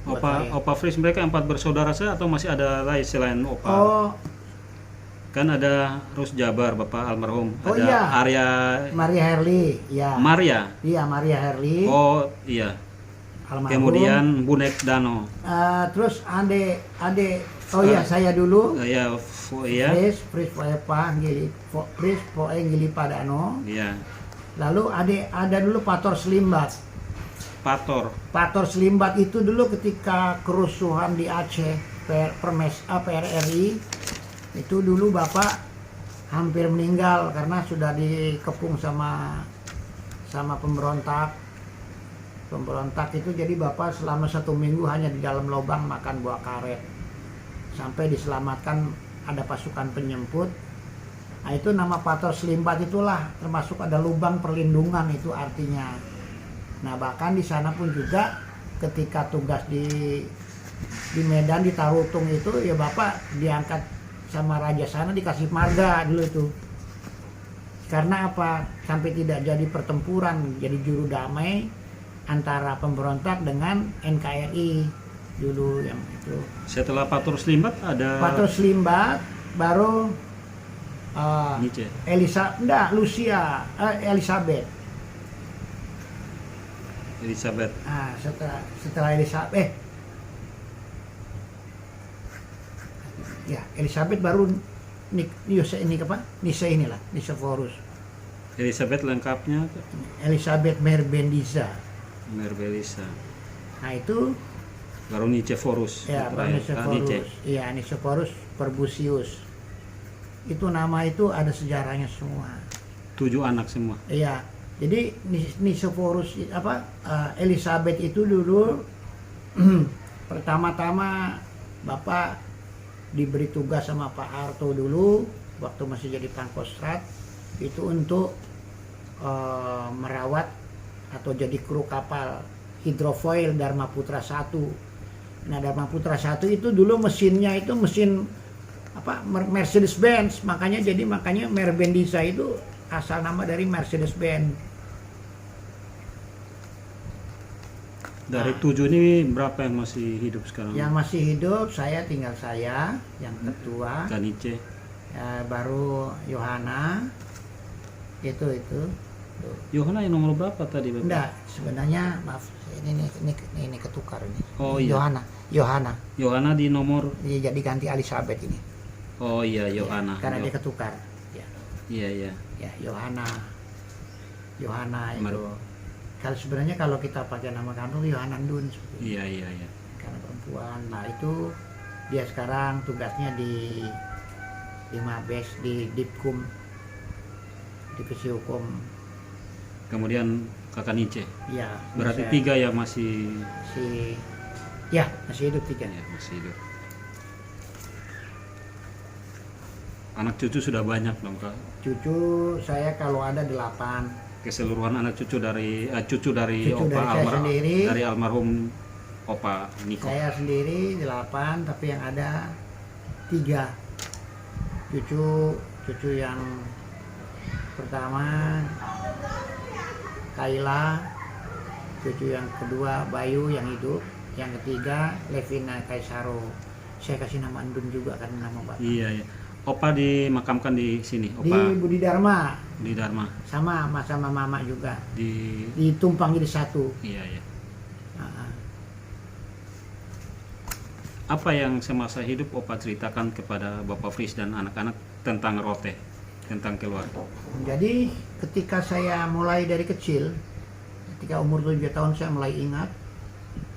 buat saya. Opa Fris mereka 4 bersaudara saya atau masih ada lain selain Opa? Oh, Kan ada Rus Jabar, Bapak almarhum. Oh, ada iya. Arya Maria Herli, ya. Maria. Iya, Maria Herli. Oh iya. Almarhum. Kemudian Bunek Dano. Terus oh iya saya dulu. Ya, iya. Fris Poepa Fris Poe Ngili Padano. Iya. Lalu ada dulu Pator Selimbat. Pator Selimbat itu dulu ketika kerusuhan di Aceh PRRI itu dulu Bapak hampir meninggal karena sudah dikepung sama pemberontak itu. Jadi Bapak selama 1 minggu hanya di dalam lubang makan buah karet sampai diselamatkan ada pasukan penyemput. Nah itu nama Pator Selimbat itulah termasuk ada lubang perlindungan itu artinya. Nah bahkan di sana pun juga ketika tugas di Medan di Tarutung itu ya Bapak diangkat sama raja sana dikasih marga dulu itu. Karena apa? Sampai tidak jadi pertempuran, jadi juru damai antara pemberontak dengan NKRI dulu yang itu. Setelah Pator Selimbat ada Pator Selimbat baru Nietzsche. Elizabeth. Elizabeth. Nah, setelah Elizabeth, ya Elizabeth baru Nicephorus. Elizabeth lengkapnya Elizabeth Merbendiza. Merbelisa. Nah itu Baru Nicephorus. ya baru Nicephorus. Iya Nicephorus Perbusius. Itu nama itu ada sejarahnya semua. 7 anak semua. Iya. Jadi Nicephorus Elizabeth itu dulu pertama-tama Bapak diberi tugas sama Pak Harto dulu waktu masih jadi Pangkostrat itu untuk merawat atau jadi kru kapal hidrofoil Dharma Putra 1. Nah Dharma Putra 1 itu dulu mesinnya itu mesin Mercedes Benz, makanya Merbendiza itu asal nama dari Mercedes Benz. Dari 7 ini berapa yang masih hidup sekarang? Yang masih hidup tinggal saya yang ketua. Kanice. Ya, baru Yohana itu. Yohana yang nomor berapa tadi, Bapak? Enggak, sebenarnya maaf ini ketukar ini. Oh iya. Yohana di nomor dia jadi ganti Elizabeth ini. Oh iya, Yohana. Ya, karena dia ketukar. Ya. Iya. Ya, Yohana itu. Kalau sebenarnya kalau kita pakai nama kampung Yohana Dun. Iya. Karena perempuan. Nah, itu dia sekarang tugasnya di Mabes di Dipkum, Divisi Hukum. Kemudian Kakak Nice. Iya. Berarti 3 yang masih masih hidup 3. Ya, masih hidup. Anak cucu sudah banyak dong, Kak. Cucu saya kalau ada 8. Keseluruhan anak cucu dari Cucu dari Opa saya sendiri. dari almarhum Opa Niko. Saya sendiri 8, tapi yang ada 3. Cucu yang pertama Kaila, cucu yang kedua Bayu yang hidup, yang ketiga Levina Kaisaro. Saya kasih nama Andun juga kan nama Bapak. Iya. Opa dimakamkan di sini, Opa Di Budi Dharma. di Dharma. Sama mama juga. Di Ditumpang jadi satu. Iya. Nah, Apa yang semasa hidup Opa ceritakan kepada Bapak Fris dan anak-anak tentang Rote, tentang keluarga? Jadi ketika saya mulai dari kecil, ketika umur 7 tahun saya mulai ingat,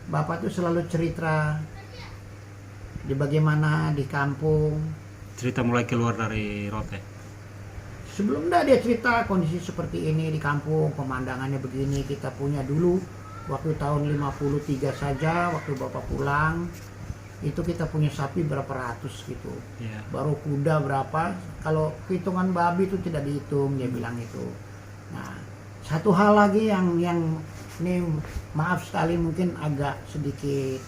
Bapak tuh selalu cerita di bagaimana di kampung. Cerita mulai keluar dari Rote. Sebelum dia cerita kondisi seperti ini di kampung, pemandangannya begini, kita punya dulu waktu tahun 53 saja waktu Bapak pulang itu kita punya sapi berapa ratus gitu, Iya. baru kuda berapa, kalau hitungan babi itu tidak dihitung, dia bilang itu. Nah, satu hal lagi yang ini maaf sekali mungkin agak sedikit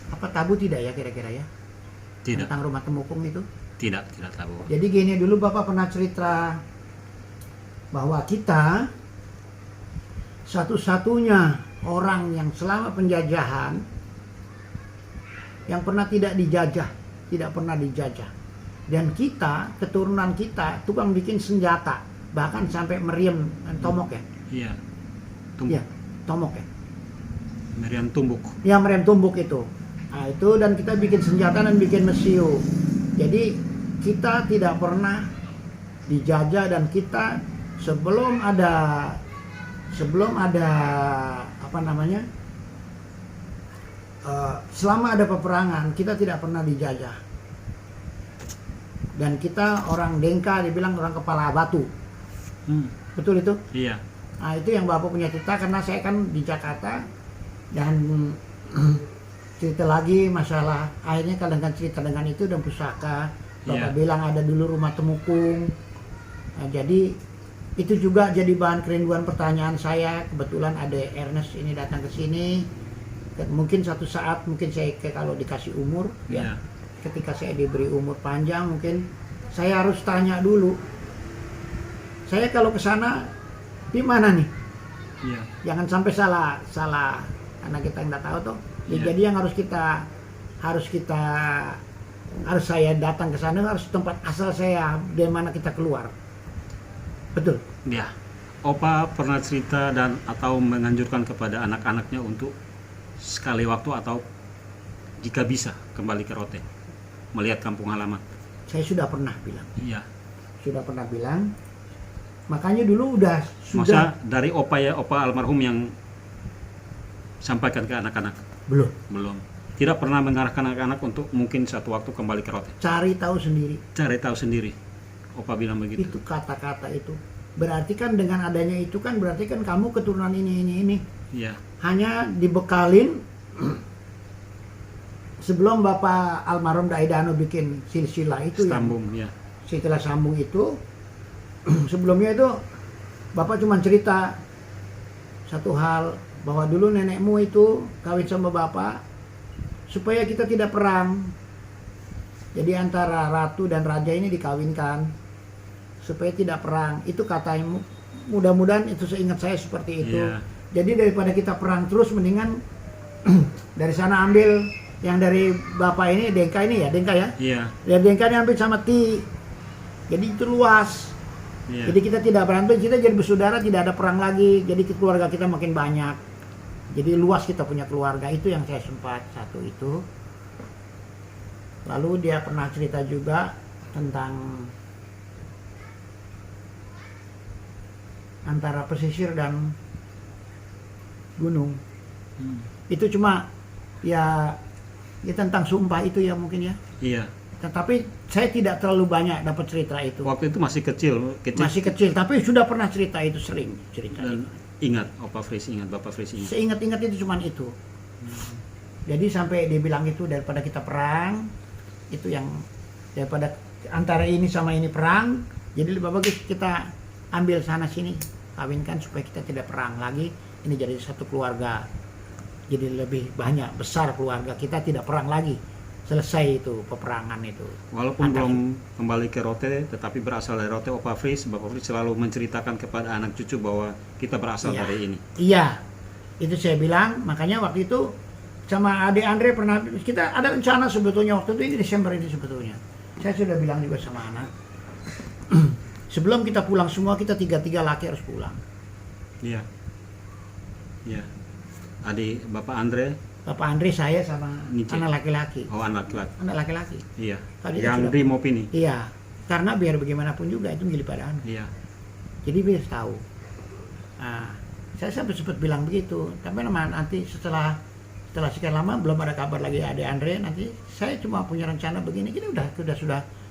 apa, tabu tidak ya kira-kira ya, Tidak, tentang rumah temukung itu. tidak tahu. Jadi gini, dulu Bapak pernah cerita bahwa kita satu-satunya orang yang selama penjajahan yang pernah tidak pernah dijajah. Dan kita, keturunan kita, tukang bikin senjata, bahkan sampai meriam tomok ya. Iya. Tumbuk. Iya, tomok ya. Meriam tumbuk. Ya, meriam tumbuk itu. Nah, itu dan kita bikin senjata dan bikin mesiu. Jadi kita tidak pernah dijajah, dan kita sebelum ada apa namanya, selama ada peperangan kita tidak pernah dijajah. Dan kita orang Dengka dibilang orang kepala batu. Betul itu? Iya. Nah, itu yang Bapak punya cerita, karena saya kan di Jakarta. Dan cerita lagi masalah akhirnya kalian kan cerita dengan itu dan pusaka. Bapak bilang ada dulu rumah temukung. Nah, jadi itu juga jadi bahan kerinduan pertanyaan saya. Kebetulan ada Ernest ini datang ke sini. Mungkin satu saat, mungkin saya kalau dikasih umur, ya, ketika saya diberi umur panjang, mungkin saya harus tanya dulu. Saya kalau ke sana di mana nih? Iya. Jangan sampai salah karena kita nggak tahu tuh. Ya, jadi yang harus saya datang ke sana, harus tempat asal saya, dari mana kita keluar. Betul. Ya, Opa pernah cerita dan atau menganjurkan kepada anak-anaknya untuk sekali waktu atau jika bisa kembali ke Rote, melihat kampung halaman. Saya sudah pernah bilang. Iya. Sudah pernah bilang. Makanya dulu Masa dari Opa ya, Opa almarhum yang sampaikan ke anak-anak? Belum. Tidak pernah mengarahkan anak-anak untuk mungkin satu waktu kembali ke Rote. Cari tahu sendiri. Opa bilang begitu. Itu kata-kata itu. Berarti kan dengan adanya itu kan berarti kan kamu keturunan ini. Iya. Hanya dibekalin sebelum Bapak almarhum Daidano bikin silsilah itu Sambung, ya. Silsilah sambung itu sebelumnya itu Bapak cuma cerita satu hal, bahwa dulu nenekmu itu kawin sama Bapak supaya kita tidak perang. Jadi antara ratu dan raja ini dikawinkan supaya tidak perang. Itu katanya, mudah-mudahan itu seingat saya seperti itu. Iya. Jadi daripada kita perang terus, mendingan dari sana ambil yang dari Bapak ini, Dengka ini ya, Dengka ya? Iya. Dari Dengka ini ambil sama Ti. Jadi itu luas. Iya. Jadi kita tidak berantem, kita jadi bersaudara, tidak ada perang lagi. Jadi keluarga kita makin banyak. Jadi luas kita punya keluarga. Itu yang saya sempat satu itu. Lalu dia pernah cerita juga tentang antara pesisir dan gunung. Itu cuma ya tentang sumpah itu ya mungkin ya. Iya. Tetapi saya tidak terlalu banyak dapat cerita itu. Waktu itu masih kecil. Masih kecil, tapi sudah pernah cerita itu, sering cerita. Dan ingat, Opa Fris ingat, Bapak Fris ingat. Seingat-ingat itu cuman itu. Jadi sampai dia bilang itu, daripada kita perang, itu yang daripada antara ini sama ini perang, jadi lebih bagus kita ambil sana sini, kawinkan supaya kita tidak perang lagi. Ini jadi satu keluarga. Jadi lebih banyak, besar keluarga kita, tidak perang lagi. Selesai itu peperangan itu. Walaupun belum kembali ke Rote, tetapi berasal dari Rote, Opa Fris, Bapak Fris selalu menceritakan kepada anak cucu bahwa kita berasal dari ini. Iya, itu saya bilang. Makanya waktu itu sama adik Andre pernah, kita ada rencana sebetulnya waktu itu, ini Desember ini sebetulnya. Saya sudah bilang juga sama anak, sebelum kita pulang semua, kita tiga laki harus pulang. Iya. Iya. Adik Bapak Andre. Bapak Andre, saya sama Nice. anak laki-laki. Oh, anak laki-laki. Anak laki-laki. Iya. Tadi Yang sudah- di Mopini. Iya, karena biar bagaimanapun juga itu Gili Padano. Iya. Jadi biar tahu. Nah, saya sampai sempat bilang begitu. Tapi nanti setelah sekian lama belum ada kabar lagi adik Andre. Nanti saya cuma punya rencana begini. Jadi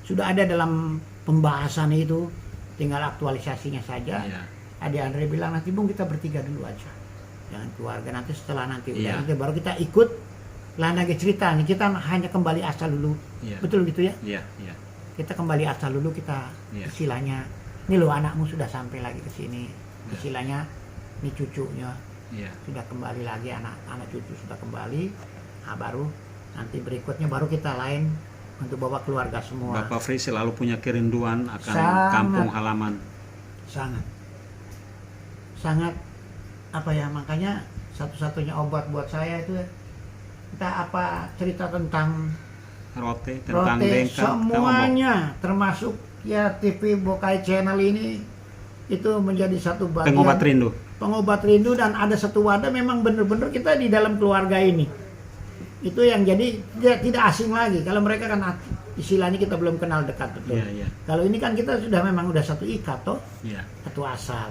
sudah ada dalam pembahasan itu. Tinggal aktualisasinya saja. Iya. Adik Andre bilang nanti Bung kita bertiga dulu aja. dengan keluarga. Nanti setelah nanti udah Iya. itu baru kita ikut lah lagi cerita nih, kita hanya kembali asal dulu. Iya. Betul gitu ya, Iya, iya. kita kembali asal dulu, kita Iya. istilahnya ini loh anakmu sudah sampai lagi ke sini, Iya. istilahnya ini cucunya Iya. sudah kembali lagi, anak cucu sudah kembali. Nah, baru nanti berikutnya baru kita lain untuk bawa keluarga semua. Bapak Fris selalu punya kerinduan akan Sangat. kampung halaman. sangat apa ya, makanya satu-satunya obat buat saya itu entah apa cerita tentang Rote, tentang Rote, Dengka, semuanya termasuk ya TV Bokai Channel ini itu menjadi satu bagian pengobat rindu. pengobat rindu. Dan ada satu wadah memang benar-benar kita di dalam keluarga ini, itu yang jadi tidak asing lagi. Kalau mereka kan istilahnya kita belum kenal dekat, betul. Iya, iya. Kalau ini kan kita sudah memang udah satu ikat toh, Iya. satu asal.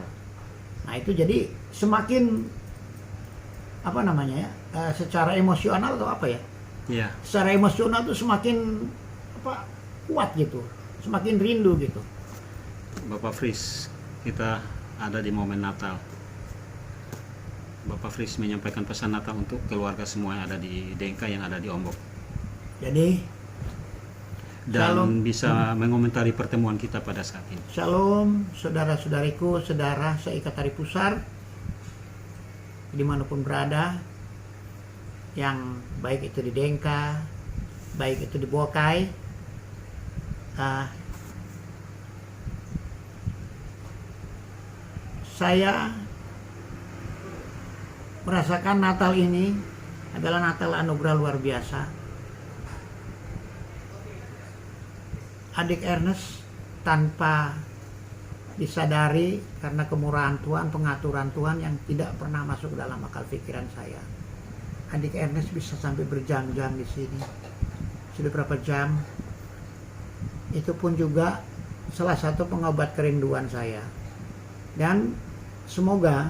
Nah itu jadi semakin apa namanya ya, secara emosional atau apa ya, Iya. secara emosional tuh semakin apa, kuat gitu, semakin rindu gitu. Bapak Fris, kita ada di momen Natal. Bapak Fris menyampaikan pesan Natal untuk keluarga semua yang ada di Dengka, yang ada di Ombok. Jadi Dan Shalom. bisa mengomentari pertemuan kita pada saat ini. Shalom saudara-saudariku, saudara seikat tari pusar dimanapun berada, yang baik itu di Dengka, baik itu di Bokai. Saya merasakan Natal ini adalah Natal anugerah luar biasa. Adik Ernest tanpa disadari karena kemurahan Tuhan, pengaturan Tuhan yang tidak pernah masuk dalam akal pikiran saya, adik Ernest bisa sampai berjam-jam di sini. Sudah berapa jam? Itu pun juga salah satu pengobat kerinduan saya. Dan semoga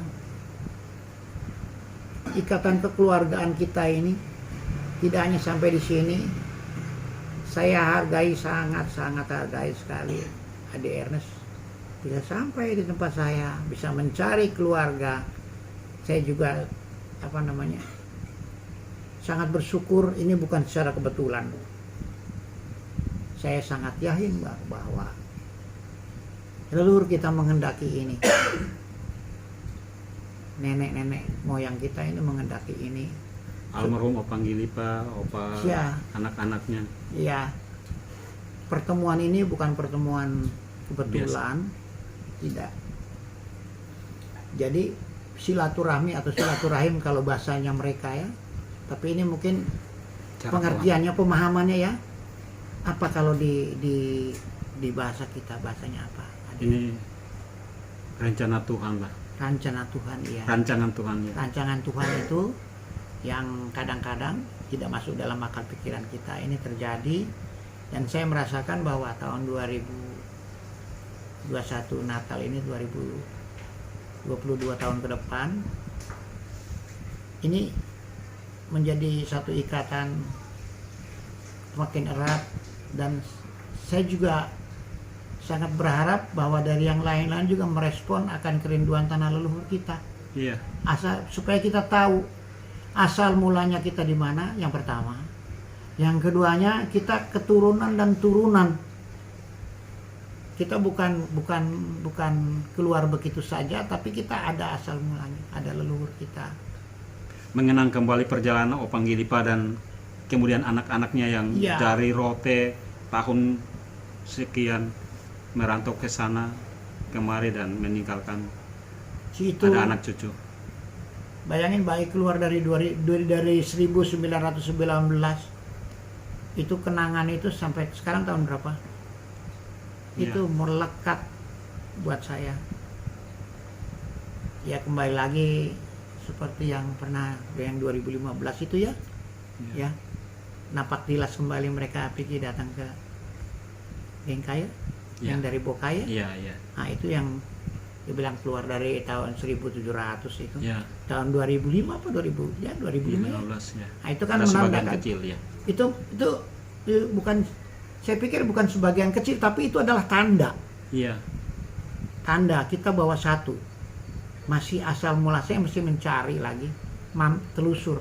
ikatan kekeluargaan kita ini tidak hanya sampai di sini. Saya hargai, sangat hargai sekali adik Ernest bisa sampai di tempat saya, bisa mencari keluarga. Saya juga apa namanya, sangat bersyukur. Ini bukan secara kebetulan. Saya sangat yakin bahwa leluhur kita menghendaki ini. Nenek-nenek moyang kita ini menghendaki ini. Almarhum Opa Gilipa, Opa, Ya. anak-anaknya. Ya, pertemuan ini bukan pertemuan kebetulan, tidak. Jadi silaturahmi atau silaturahim kalau bahasanya mereka ya. Tapi ini mungkin Cara pengertiannya, pemahamannya ya. Apa kalau di bahasa kita, bahasanya apa? Ada ini rencana Tuhan lah, rencana Tuhan ya. rancangan Tuhan ya. Rancangan Tuhan itu yang kadang-kadang tidak masuk dalam akal pikiran kita, ini terjadi. Dan saya merasakan bahwa tahun 2021 Natal ini, 2022 tahun ke depan ini menjadi satu ikatan semakin erat. Dan saya juga sangat berharap bahwa dari yang lain-lain juga merespon akan kerinduan tanah leluhur kita. Iya. Asal supaya kita tahu asal mulanya kita di mana, yang pertama. Yang keduanya, kita keturunan dan turunan. Kita bukan keluar begitu saja, tapi kita ada asal mulanya, ada leluhur kita. Mengenang kembali perjalanan Opa Gilipa dan kemudian anak-anaknya yang Iya. dari Rote tahun sekian merantau ke sana kemari dan meninggalkan Itu ada anak cucu. bayangin, baik keluar dari 1919 itu, kenangan itu sampai sekarang tahun berapa? Iya. Itu melekat buat saya. Ya kembali lagi seperti yang pernah yang 2015 itu ya. Iya. Ya. Napak tilas kembali mereka pergi datang ke Dengka ya, Iya. yang dari Bokai ya. Iya, iya. Nah, itu yang dibilang keluar dari tahun 1700 itu. Ya, Tahun 2005 apa 2000? Ya 2005 ya. 15 ya. Nah, itu kan Ada sebagian menandakan kecil ya. itu bukan, saya pikir bukan sebagian kecil, tapi itu adalah tanda Iya. kita bahwa satu. masih asal mula saya mesti mencari lagi, telusur,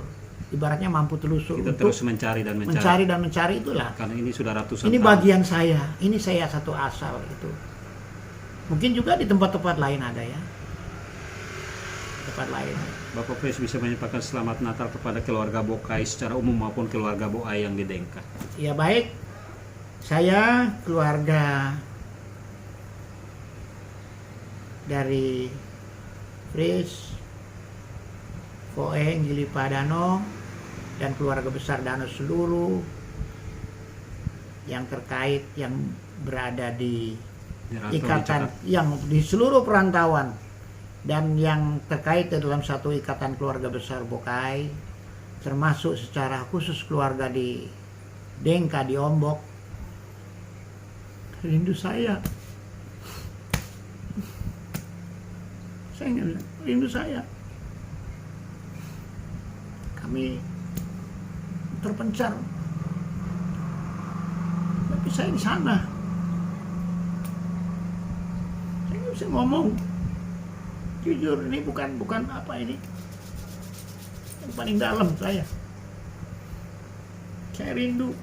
ibaratnya mampu telusur Kita untuk terus mencari dan mencari. mencari itulah. Karena ini sudah ratusan Ini tahun. bagian saya, ini saya satu asal itu. Mungkin juga di tempat-tempat lain ada ya, tempat lain. Bapak Fris bisa menyampaikan selamat Natal kepada keluarga Bokai secara umum maupun keluarga Boai yang di Dengka. Ya baik, saya keluarga dari Fris, Foeng, Gili Padano, dan keluarga besar Dano seluruh yang terkait, yang berada di Rantau di ikatan, Jakarta. yang di seluruh perantauan, dan yang terkait dalam satu ikatan keluarga besar Bokai, termasuk secara khusus keluarga di Dengka, di Ombok. Rindu saya rindu saya. Kami terpencar, tapi saya di sana. Saya nggak bisa ngomong. Jujur, ini bukan apa ini. Yang paling dalam saya. Saya rindu.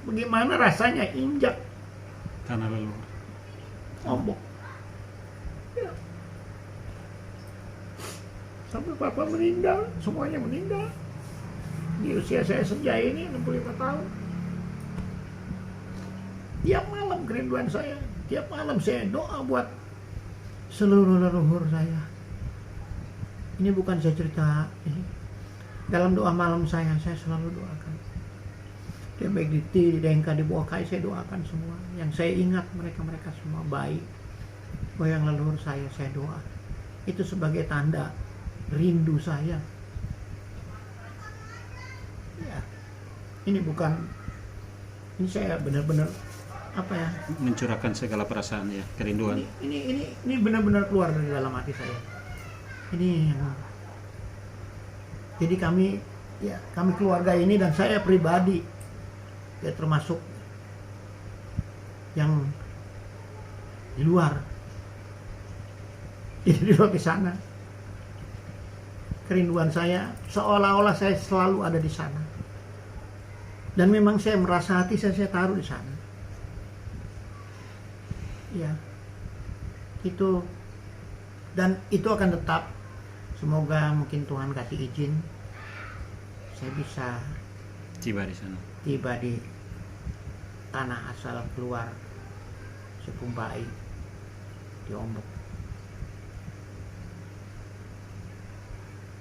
Bagaimana rasanya injak Tanah leluhur. Ombok. Ya. Sampai papa meninggal, semuanya meninggal. Di usia saya senja ini 65 tahun. Tiap malam kerinduan saya, tiap malam saya doa buat seluruh leluhur saya. Ini bukan saya cerita ini. Dalam doa malam saya selalu doakan. Dia baik di Dengka, di Bokai, saya doakan semua. Yang saya ingat mereka semua baik. Goyang leluhur saya doa. Itu sebagai tanda rindu saya. Ya, ini ini saya benar-benar apa ya? Mencurahkan segala perasaan ya, kerinduan. Ini benar-benar keluar dari dalam hati saya. Ini jadi kami keluarga ini dan saya pribadi ya termasuk yang di luar. Jadi di luar di sana. Kerinduan saya seolah-olah saya selalu ada di sana. Dan memang saya merasa hati saya taruh di sana. Ya. Itu, dan itu akan tetap. Semoga mungkin Tuhan kasih izin saya bisa Tiba di sana. tiba di tanah asal keluar Sepumbai di Ombok.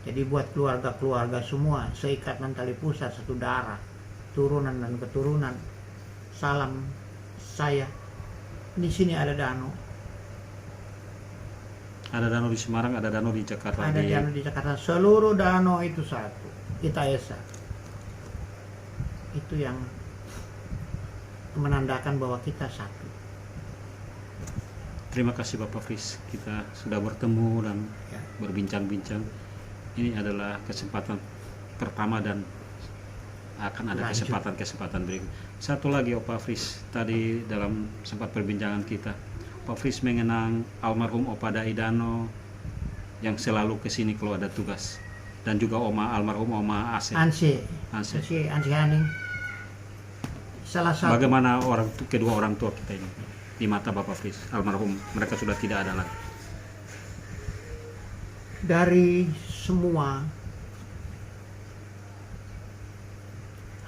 Jadi buat keluarga-keluarga semua, seikatan tali pusat, satu darah, turunan dan keturunan, salam saya. Di sini ada Dano. Ada Dano di Semarang, ada Dano di Jakarta. Ada Dano di Jakarta. Seluruh Dano itu satu. Kita esa. Itu yang menandakan bahwa kita satu. Terima kasih Bapak Fris, kita sudah bertemu dan Ya. berbincang-bincang. Ini adalah kesempatan pertama dan akan ada Lanjut. kesempatan berikut. Satu lagi Opa Fris, tadi dalam sempat perbincangan kita, Opa Fris mengenang almarhum Opa Daidano yang selalu kesini kalau ada tugas, dan juga almarhum Oma Asep. Anse Haning. Salah satu. Bagaimana kedua orang tua kita ini di mata Bapak Fris? Almarhum, mereka sudah tidak ada lagi. Dari semua,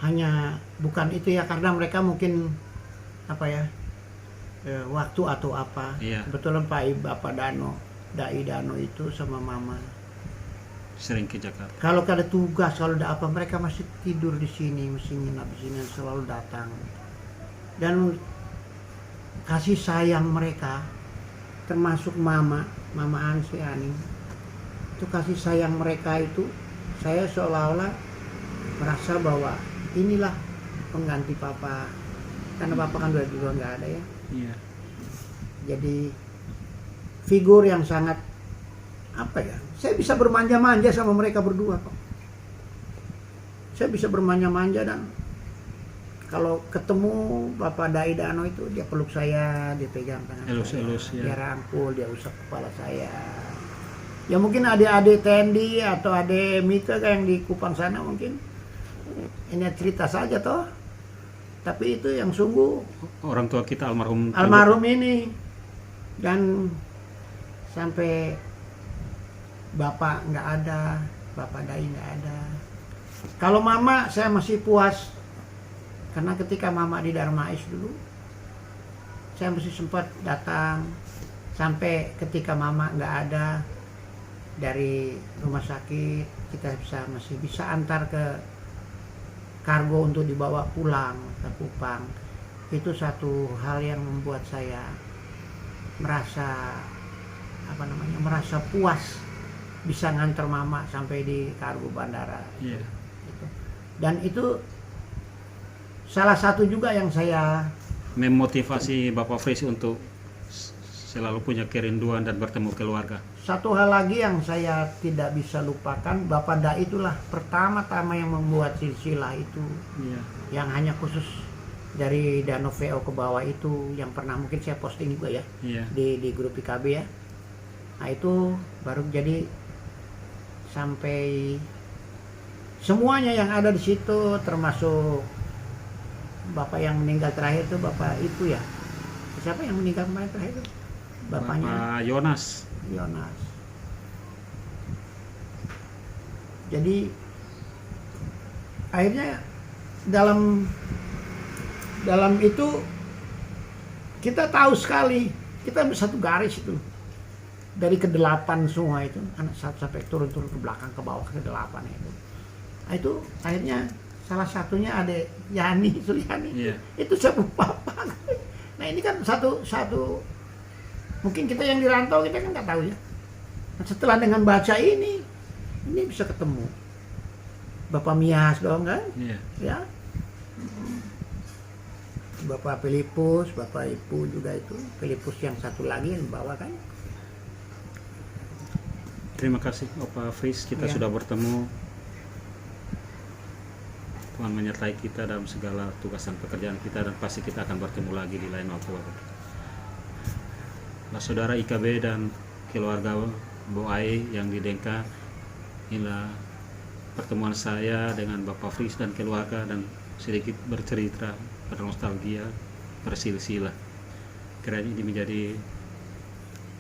hanya bukan itu ya, karena mereka mungkin apa ya, waktu atau apa. Iya. Kebetulan Bapak Dai Dano itu sama Mama, Sering ke Jakarta. kalau ada tugas, kalau ada apa, mereka masih tidur di sini, masih nginap di sini, selalu datang. Dan kasih sayang mereka, termasuk Mama Ansi Aning, itu kasih sayang mereka itu, saya seolah-olah merasa bahwa inilah pengganti Papa, karena Papa kan udah nggak ada ya. Iya. Jadi figur yang sangat apa ya, saya bisa bermanja-manja sama mereka berdua kok. Saya bisa bermanja-manja dan kalau ketemu Bapak Dai Dano itu dia peluk saya, dia pegang tangan Elus-elus, saya, ya. dia rangkul, dia usap kepala saya. Ya mungkin adik-adik Tendi atau adik Mika yang di Kupang sana mungkin ini cerita saja toh. Tapi itu yang sungguh Orang tua kita almarhum ini. Dan sampai Bapak nggak ada, Bapak Dai nggak ada. Kalau Mama saya masih puas. Karena ketika Mama di Darmais dulu, saya masih sempat datang. Sampai ketika Mama nggak ada dari rumah sakit, kita masih bisa antar ke kargo untuk dibawa pulang ke Kupang. Itu satu hal yang membuat saya merasa merasa puas bisa nganter Mama sampai di kargo bandara. Iya. Gitu. Dan itu salah satu juga yang saya Memotivasi Bapak Fris untuk selalu punya kerinduan dan bertemu keluarga. satu hal lagi yang saya tidak bisa lupakan, Bapak Dai itulah pertama-tama yang membuat silsilah itu. Iya. Yang hanya khusus dari Danau VO ke bawah itu, yang pernah mungkin saya posting juga ya. Iya. Di grup IKB ya. Nah itu baru jadi sampai semuanya yang ada di situ, termasuk Bapak yang meninggal terakhir itu Bapak itu ya. Siapa yang meninggal kemarin terakhir itu? Bapaknya Bapak Yonas. Yonas. Jadi akhirnya dalam itu kita tahu sekali, kita satu garis itu dari ke-8 semua itu, anak sampai turun ke belakang ke bawah ke-8 itu. Nah, itu akhirnya salah satunya ada Yani Suryani. Iya. Itu sepupu Bapak. Nah ini kan satu mungkin kita yang di rantau kita kan nggak tahu ya. Nah, setelah dengan baca ini bisa ketemu Bapak Mias dong kan, Iya. ya. Bapak Filipus, Bapak Ibu juga itu, Filipus yang satu lagi yang bawa kan. Terima kasih Bapak Fris, kita Iya. sudah bertemu. Tuhan menyertai kita dalam segala tugas dan pekerjaan kita, dan pasti kita akan bertemu lagi di lain waktu. Nah, saudara IKB dan keluarga Boai yang di Dengka, inilah pertemuan saya dengan Bapak Fris dan keluarga, dan sedikit bercerita, bernostalgia, bersilsilah. Kiranya ini menjadi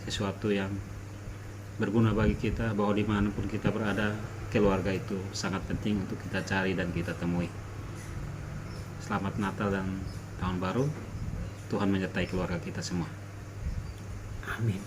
sesuatu yang berguna bagi kita, bahwa dimanapun kita berada, keluarga itu sangat penting untuk kita cari dan kita temui. Selamat Natal dan Tahun Baru. Tuhan menyertai keluarga kita semua. Amin.